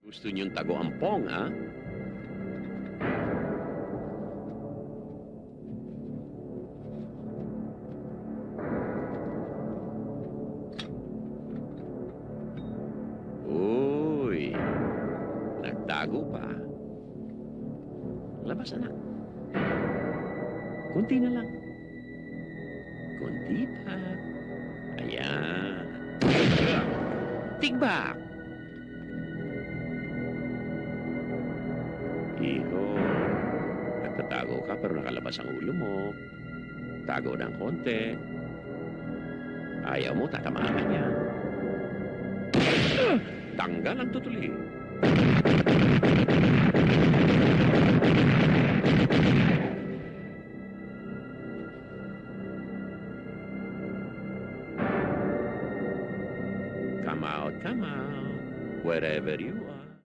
Gusto niyong tago-ampong, ha? Uy, nagtago pa. Labas, anak. Kunti na lang. Kunti pa. Ayan. Tigbak! Iho, nagtatago ka pero nakalabas ang ulo mo. Tago ng konti. Ayaw mo, tatamaan ka niya. Tanggal ang tutuli. Come out, wherever you